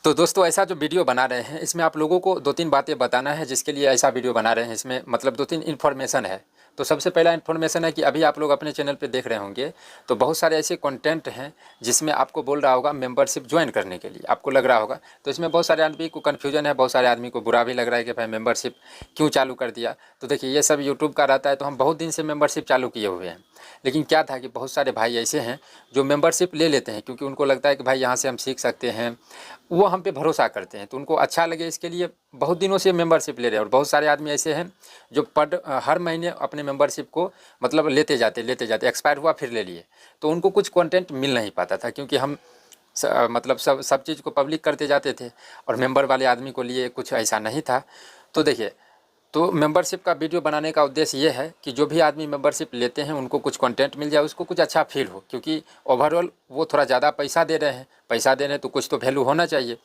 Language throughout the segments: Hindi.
तो दोस्तों ऐसा जो वीडियो बना रहे हैं इसमें आप लोगों को 2-3 बातें बताना है, जिसके लिए ऐसा वीडियो बना रहे हैं। इसमें मतलब 2-3 इन्फॉर्मेशन है। तो सबसे पहला इन्फॉर्मेशन है कि अभी आप लोग अपने चैनल पे देख रहे होंगे तो बहुत सारे ऐसे कंटेंट हैं जिसमें आपको बोल रहा होगा मेंबरशिप ज्वाइन करने के लिए, आपको लग रहा होगा। तो इसमें बहुत सारे आदमी को कन्फ्यूजन है, बहुत सारे आदमी को बुरा भी लग रहा है कि भाई मेंबरशिप क्यों चालू कर दिया। तो देखिए ये सब यूट्यूब का रहता है, तो हम बहुत दिन से मेंबरशिप चालू किए हुए हैं। लेकिन क्या था कि बहुत सारे भाई ऐसे हैं जो मेंबरशिप ले लेते हैं क्योंकि उनको लगता है कि भाई यहाँ से हम सीख सकते हैं, वो हम पे भरोसा करते हैं, तो उनको अच्छा लगे इसके लिए बहुत दिनों से मेंबरशिप ले रहे हैं। और बहुत सारे आदमी ऐसे हैं जो हर महीने अपने मेंबरशिप को मतलब लेते जाते एक्सपायर हुआ फिर ले लिए, तो उनको कुछ कंटेंट मिल नहीं पाता था क्योंकि हम मतलब सब चीज़ को पब्लिक करते जाते थे और मेंबर वाले आदमी को लिए कुछ ऐसा नहीं था। तो देखिए, तो मेंबरशिप का वीडियो बनाने का उद्देश्य ये है कि जो भी आदमी मेंबरशिप लेते हैं उनको कुछ कंटेंट मिल जाए, उसको कुछ अच्छा फील हो, क्योंकि ओवरऑल वो थोड़ा ज़्यादा पैसा दे रहे हैं तो कुछ तो वैल्यू होना चाहिए।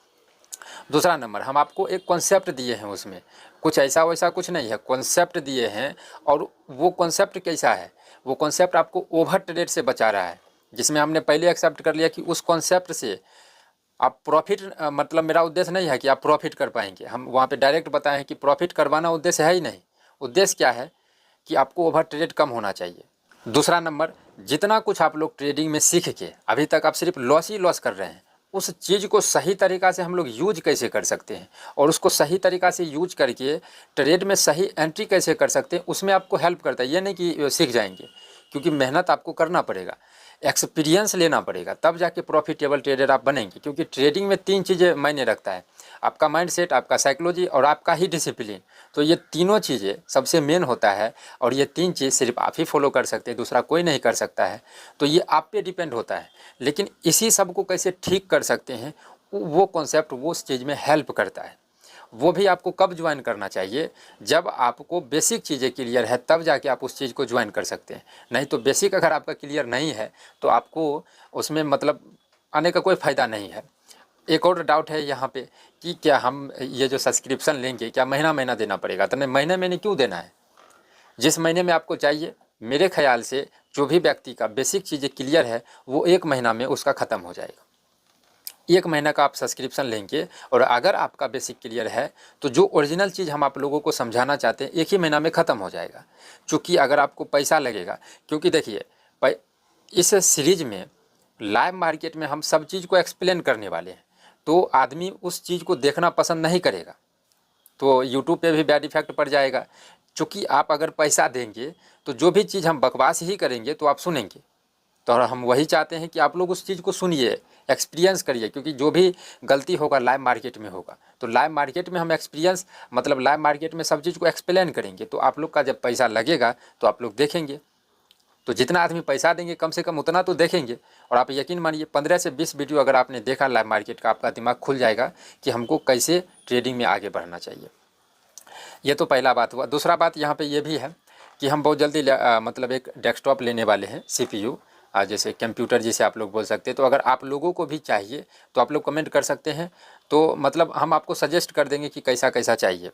दूसरा नंबर, हम आपको एक कॉन्सेप्ट दिए हैं, उसमें कुछ ऐसा वैसा कुछ नहीं है, कॉन्सेप्ट दिए हैं। और वो कॉन्सेप्ट कैसा है, वो कॉन्सेप्ट आपको ओवर ट्रेड से बचा रहा है, जिसमें हमने पहले एक्सेप्ट कर लिया कि उस कॉन्सेप्ट से आप प्रॉफिट मतलब मेरा उद्देश्य नहीं है कि आप प्रॉफिट कर पाएंगे। हम वहाँ पे डायरेक्ट बताएं कि प्रॉफिट करवाना उद्देश्य है ही नहीं। उद्देश्य क्या है कि आपको ओवर ट्रेड कम होना चाहिए। दूसरा नंबर, जितना कुछ आप लोग ट्रेडिंग में सीख के अभी तक आप सिर्फ लॉस ही लॉस कर रहे हैं, उस चीज़ को सही तरीक़ा से हम लोग यूज कैसे कर सकते हैं और उसको सही तरीक़ा से यूज करके ट्रेड में सही एंट्री कैसे कर सकते हैं, उसमें आपको हेल्प करता है। ये नहीं कि सीख जाएंगे, क्योंकि मेहनत आपको करना पड़ेगा, एक्सपीरियंस लेना पड़ेगा, तब जाके प्रॉफिटेबल ट्रेडर आप बनेंगे। क्योंकि ट्रेडिंग में 3 चीज़ें मायने रखता है, आपका माइंडसेट, आपका साइकोलॉजी और आपका ही डिसिप्लिन। तो ये तीनों चीज़ें सबसे मेन होता है और ये 3 चीज़ सिर्फ आप ही फॉलो कर सकते हैं, दूसरा कोई नहीं कर सकता है। तो ये आप पे डिपेंड होता है। लेकिन इसी सब को कैसे ठीक कर सकते हैं, वो कॉन्सेप्ट वो उस चीज़ में हेल्प करता है। वो भी आपको कब ज्वाइन करना चाहिए, जब आपको बेसिक चीज़ें क्लियर है, तब जाके आप उस चीज़ को ज्वाइन कर सकते हैं। नहीं तो बेसिक अगर आपका क्लियर नहीं है तो आपको उसमें मतलब आने का कोई फ़ायदा नहीं है। एक और डाउट है यहाँ पे कि क्या हम ये जो सब्सक्रिप्शन लेंगे क्या महीना महीना देना पड़ेगा? तो नहीं, महीने महीने क्यों देना है? जिस महीने में आपको चाहिए, मेरे ख्याल से जो भी व्यक्ति का बेसिक चीज़ें क्लियर है वो 1 महीना में उसका ख़त्म हो जाएगा। 1 महीना का आप सब्सक्रिप्शन लेंगे और अगर आपका बेसिक क्लियर है तो जो ओरिजिनल चीज़ हम आप लोगों को समझाना चाहते हैं 1 ही महीना में ख़त्म हो जाएगा। चूँकि अगर आपको पैसा लगेगा, क्योंकि देखिए इस सीरीज़ में लाइव मार्केट में हम सब चीज़ को एक्सप्लेन करने वाले हैं, तो आदमी उस चीज़ को देखना पसंद नहीं करेगा, तो यूट्यूब पे भी बैड इफ़ेक्ट पड़ जाएगा। चूँकि आप अगर पैसा देंगे तो जो भी चीज़ हम बकवास ही करेंगे तो आप सुनेंगे। तो हम वही चाहते हैं कि आप लोग उस चीज़ को सुनिए, एक्सपीरियंस करिए, क्योंकि जो भी गलती होगा लाइव मार्केट में होगा। तो लाइव मार्केट में हम एक्सपीरियंस मतलब लाइव मार्केट में सब चीज़ को एक्सप्लेन करेंगे, तो आप लोग का जब पैसा लगेगा तो आप लोग देखेंगे। तो जितना आदमी पैसा देंगे कम से कम उतना तो देखेंगे। और आप यकीन मानिए 15 से 20 वीडियो अगर आपने देखा लाइव मार्केट का, आपका दिमाग खुल जाएगा कि हमको कैसे ट्रेडिंग में आगे बढ़ना चाहिए। ये तो पहला बात हुआ। दूसरा बात यहाँ पे ये भी है कि हम बहुत जल्दी मतलब एक डेस्कटॉप लेने वाले हैं, CPU, जैसे कंप्यूटर जिसे आप लोग बोल सकते हैं। तो अगर आप लोगों को भी चाहिए तो आप लोग कमेंट कर सकते हैं, तो मतलब हम आपको सजेस्ट कर देंगे कि कैसा कैसा चाहिए।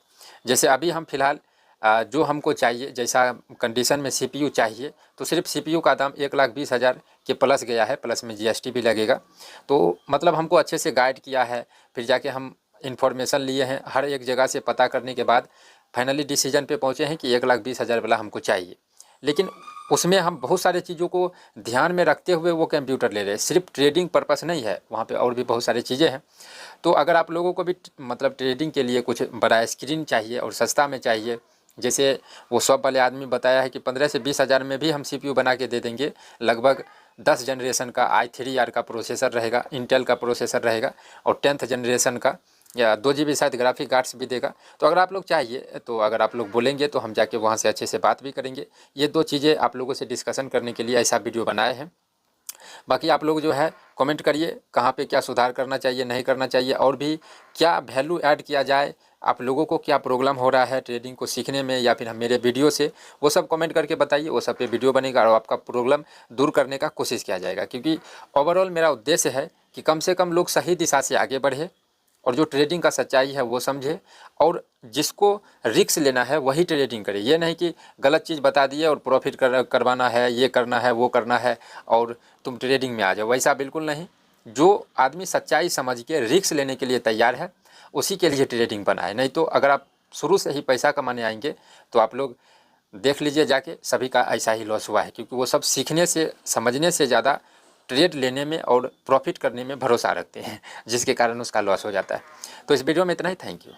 जैसे अभी हम फ़िलहाल जो हमको चाहिए, जैसा कंडीशन में CPU चाहिए, तो सिर्फ CPU का दाम 1,20,000 के प्लस गया है, प्लस में GST भी लगेगा। तो मतलब हमको अच्छे से गाइड किया है, फिर जाके हम इन्फॉर्मेशन लिए हैं, हर एक जगह से पता करने के बाद फाइनली डिसीजन पे पहुँचे हैं कि 1,20,000 वाला हमको चाहिए। लेकिन उसमें हम बहुत सारी चीज़ों को ध्यान में रखते हुए वो कंप्यूटर ले रहे हैं, सिर्फ ट्रेडिंग पर्पस नहीं है, वहाँ पे और भी बहुत सारी चीज़ें हैं। तो अगर आप लोगों को भी मतलब ट्रेडिंग के लिए कुछ बड़ा स्क्रीन चाहिए और सस्ता में चाहिए, जैसे वो शॉप वाले आदमी बताया है कि 15 से 20,000 में भी हम CPU बना के दे देंगे। लगभग 10 जनरेशन का i3R का प्रोसेसर रहेगा, इंटेल का प्रोसेसर रहेगा, और 10th जनरेशन का या 2 GB शायद ग्राफिक कार्ड्स भी देगा। तो अगर आप लोग चाहिए, तो अगर आप लोग बोलेंगे तो हम जाके वहाँ से अच्छे से बात भी करेंगे। ये 2 चीज़ें आप लोगों से डिस्कशन करने के लिए ऐसा वीडियो बनाए हैं। बाकी आप लोग जो है कमेंट करिए कहाँ पे क्या सुधार करना चाहिए, नहीं करना चाहिए, और भी क्या वैल्यू ऐड किया जाए, आप लोगों को क्या प्रॉब्लम हो रहा है ट्रेडिंग को सीखने में या फिर हम मेरे वीडियो से, वो सब कमेंट करके बताइए। वो सब पे वीडियो बनेगा और आपका प्रॉब्लम दूर करने का कोशिश किया जाएगा। क्योंकि ओवरऑल मेरा उद्देश्य है कि कम से कम लोग सही दिशा से आगे बढ़े और जो ट्रेडिंग का सच्चाई है वो समझे, और जिसको रिस्क लेना है वही ट्रेडिंग करे। ये नहीं कि गलत चीज़ बता दिए और प्रॉफिट करवाना है, ये करना है, वो करना है और तुम ट्रेडिंग में आ जाओ, वैसा बिल्कुल नहीं। जो आदमी सच्चाई समझ के रिस्क लेने के लिए तैयार है उसी के लिए ट्रेडिंग बना है। नहीं तो अगर आप शुरू से ही पैसा कमाने आएंगे तो आप लोग देख लीजिए जाके, सभी का ऐसा ही लॉस हुआ है, क्योंकि वो सब सीखने से समझने से ज़्यादा ट्रेड लेने में और प्रॉफिट करने में भरोसा रखते हैं, जिसके कारण उसका लॉस हो जाता है। तो इस वीडियो में इतना ही। Thank you.